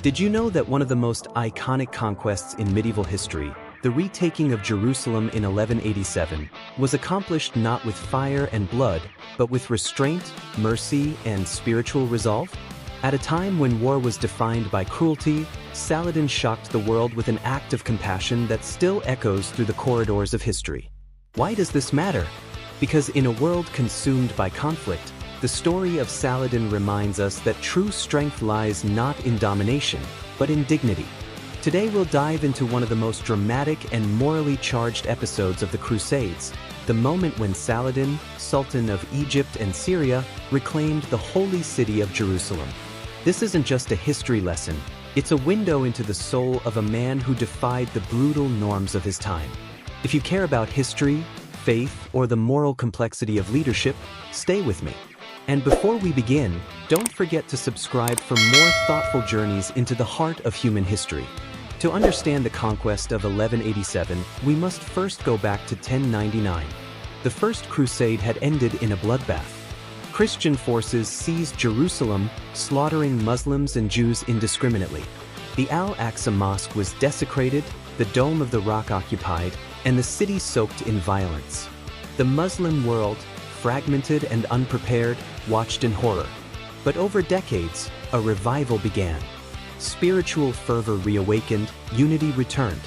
Did you know that one of the most iconic conquests in medieval history, the retaking of Jerusalem in 1187, was accomplished not with fire and blood, but with restraint, mercy, and spiritual resolve? At a time when war was defined by cruelty, Saladin shocked the world with an act of compassion that still echoes through the corridors of history. Why does this matter? Because in a world consumed by conflict, the story of Saladin reminds us that true strength lies not in domination, but in dignity. Today we'll dive into one of the most dramatic and morally charged episodes of the Crusades, the moment when Saladin, Sultan of Egypt and Syria, reclaimed the holy city of Jerusalem. This isn't just a history lesson, it's a window into the soul of a man who defied the brutal norms of his time. If you care about history, faith, or the moral complexity of leadership, stay with me. And before we begin, don't forget to subscribe for more thoughtful journeys into the heart of human history. To understand the conquest of 1187, we must first go back to 1099. The First Crusade had ended in a bloodbath. Christian forces seized Jerusalem, slaughtering Muslims and Jews indiscriminately. The Al-Aqsa Mosque was desecrated, the Dome of the Rock occupied, and the city soaked in violence. The Muslim world, fragmented and unprepared, watched in horror. But over decades, a revival began. Spiritual fervor reawakened, unity returned.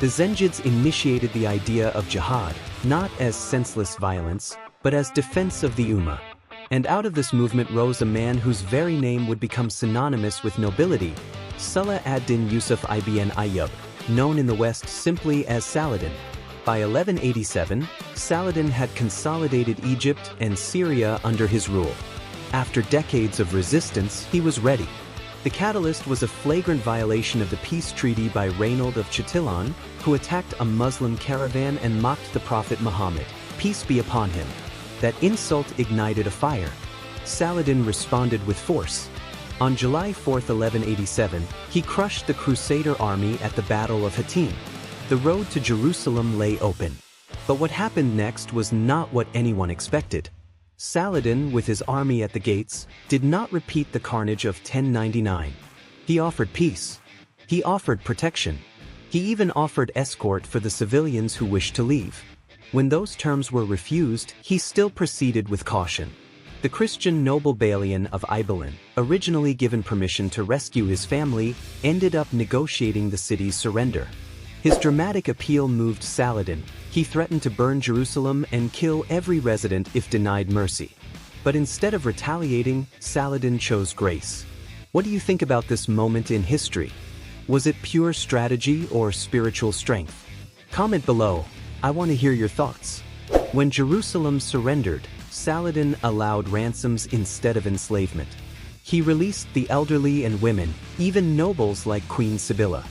The Zengids initiated the idea of jihad, not as senseless violence, but as defense of the Ummah. And out of this movement rose a man whose very name would become synonymous with nobility, Salah ad-Din Yusuf ibn Ayyub, known in the West simply as Saladin. By 1187, Saladin had consolidated Egypt and Syria under his rule. After decades of resistance, he was ready. The catalyst was a flagrant violation of the peace treaty by Reynold of Chatillon, who attacked a Muslim caravan and mocked the Prophet Muhammad, peace be upon him. That insult ignited a fire. Saladin responded with force. On July 4, 1187, he crushed the Crusader army at the Battle of Hattin. The road to Jerusalem lay open. But what happened next was not what anyone expected. Saladin, with his army at the gates, did not repeat the carnage of 1099. He offered peace. He offered protection. He even offered escort for the civilians who wished to leave. When those terms were refused, he still proceeded with caution. The Christian noble Balian of Ibelin, originally given permission to rescue his family, ended up negotiating the city's surrender. His dramatic appeal moved Saladin. He threatened to burn Jerusalem and kill every resident if denied mercy. But instead of retaliating, Saladin chose grace. What do you think about this moment in history? Was it pure strategy or spiritual strength? Comment below. I want to hear your thoughts. When Jerusalem surrendered, Saladin allowed ransoms instead of enslavement. He released the elderly and women, even nobles like Queen Sibylla.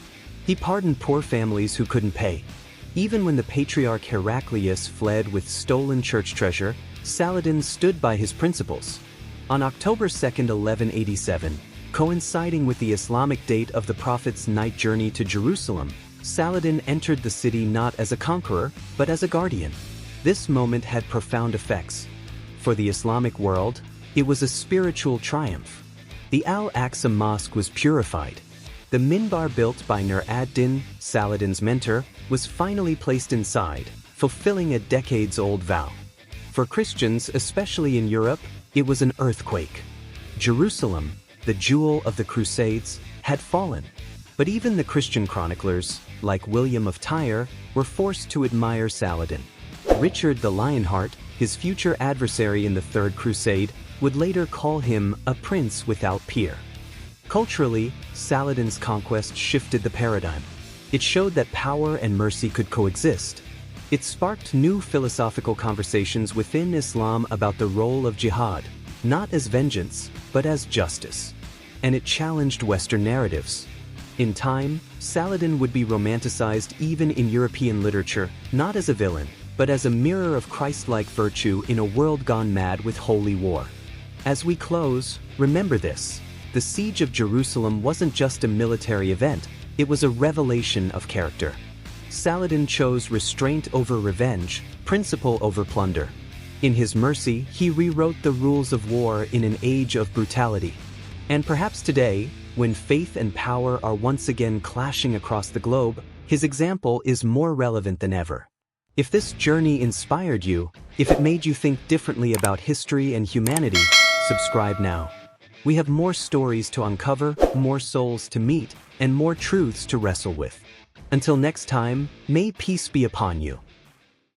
He pardoned poor families who couldn't pay. Even when the patriarch Heraclius fled with stolen church treasure, Saladin stood by his principles. On October 2, 1187, coinciding with the Islamic date of the Prophet's night journey to Jerusalem, Saladin entered the city not as a conqueror, but as a guardian. This moment had profound effects. For the Islamic world, it was a spiritual triumph. The Al-Aqsa Mosque was purified. The minbar built by Nur ad-Din, Saladin's mentor, was finally placed inside, fulfilling a decades-old vow. For Christians, especially in Europe, it was an earthquake. Jerusalem, the jewel of the Crusades, had fallen. But even the Christian chroniclers, like William of Tyre, were forced to admire Saladin. Richard the Lionheart, his future adversary in the Third Crusade, would later call him a prince without peer. Culturally, Saladin's conquest shifted the paradigm. It showed that power and mercy could coexist. It sparked new philosophical conversations within Islam about the role of jihad, not as vengeance, but as justice. And it challenged Western narratives. In time, Saladin would be romanticized even in European literature, not as a villain, but as a mirror of Christ-like virtue in a world gone mad with holy war. As we close, remember this. The siege of Jerusalem wasn't just a military event, it was a revelation of character. Saladin chose restraint over revenge, principle over plunder. In his mercy, he rewrote the rules of war in an age of brutality. And perhaps today, When faith and power are once again clashing across the globe, his example is more relevant than ever. If this journey inspired you, if it made you think differently about history and humanity, subscribe now. We have more stories to uncover, more souls to meet, and more truths to wrestle with. Until next time, may peace be upon you.